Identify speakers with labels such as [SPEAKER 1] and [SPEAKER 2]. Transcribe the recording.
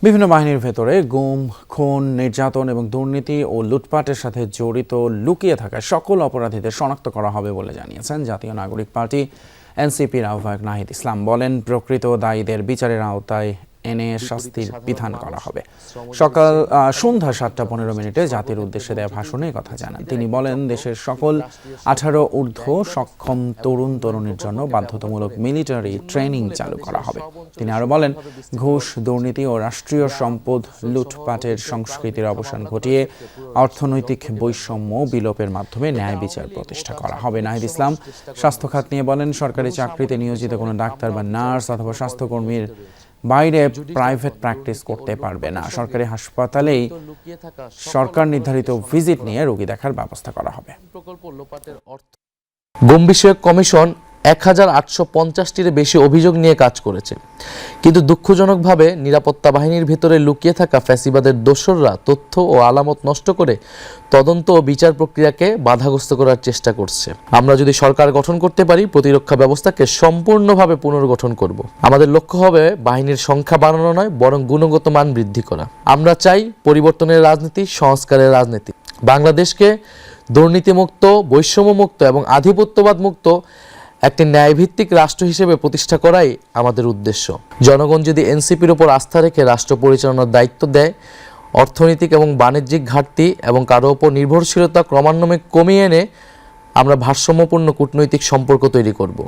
[SPEAKER 1] বিভিন্ন বাহিনীর ভেতরে গুম, খুন, নির্যাতন এবং দুর্নীতি ও লুটপাটের সাথে জড়িত লুকিয়ে থাকা সকল অপরাধীদের শনাক্ত করা হবে বলে জানিয়েছেন জাতীয় নাগরিক পার্টি এনসিপির আহ্বায়ক নাহিদ ইসলাম। বলেন, প্রকৃত দায়ীদের বিচারের আওতায় এনে শাস্তির বিধান করা হবে। সন্ধ্যা 7:15 জাতির উদ্দেশ্যে দেয়া ভাষণে কথা জানান তিনি। বলেন, দেশের সকল 18 ঊর্ধ্ব সক্ষম তরুণ তরুণীর জন্য বাধ্যতামূলক মিলিটারি ট্রেনিং চালু করা হবে। তিনি আরো বলেন, ঘুষ, দুর্নীতি ও রাষ্ট্রীয় সম্পদ লুটপাটের সংস্কৃতির অবসান ঘটিয়ে অর্থনৈতিক বৈষম্য বিলোপের মাধ্যমে ন্যায় বিচার প্রতিষ্ঠা করা হবে। নাহিদ ইসলাম স্বাস্থ্য খাত নিয়ে বলেন, সরকারি চাকরিতে নিয়োজিত কোনো ডাক্তার বা নার্স অথবা স্বাস্থ্যকর্মীর বাইরে প্রাইভেট প্র্যাকটিস করতে পারবে না। সরকারি হাসপাতালেই সরকার নির্ধারিত ভিজিট নিয়ে রোগী দেখার ব্যবস্থা করা হবে।
[SPEAKER 2] গুম বিষয়ক কমিশন 1850টির বেশি অভিযোগ নিয়ে কাজ করেছে, কিন্তু দুঃখজনকভাবে নিরাপত্তা বাহিনীর ভিতরে লুকিয়ে থাকা ফ্যাসিবাদের দোসররা তথ্য ও আলামত নষ্ট করে তদন্ত ও বিচার প্রক্রিয়াকে বাধাগ্রস্ত করার চেষ্টা করছে। আমরা যদি সরকার গঠন করতে পারি, প্রতিরক্ষা ব্যবস্থাকে সম্পূর্ণভাবে পুনর্গঠন করব। আমাদের লক্ষ্য হবে বাহিনীর সংখ্যা বাড়ানো নয়, বরং গুণগত মান বৃদ্ধি করা। আমরা চাই পরিবর্তনের রাজনীতি, সংস্কারের রাজনীতি। বাংলাদেশকে দুর্নীতিমুক্ত, বৈষম্যমুক্ত এবং আধিপত্যবাদ মুক্ত একটি ন্যায়ভিত্তিক রাষ্ট্র হিসেবে প্রতিষ্ঠা করাই আমাদের উদ্দেশ্য। জনগণ যদি এনসিপির উপর আস্থা রেখে রাষ্ট্র পরিচালনার দায়িত্ব দেয়, অর্থনৈতিক এবং বাণিজ্যিক ঘাটতি এবং কারো ওপর নির্ভরশীলতা ক্রমান্বয়ে কমিয়ে এনে আমরা ভারসাম্যপূর্ণ কূটনৈতিক সম্পর্ক তৈরি করব।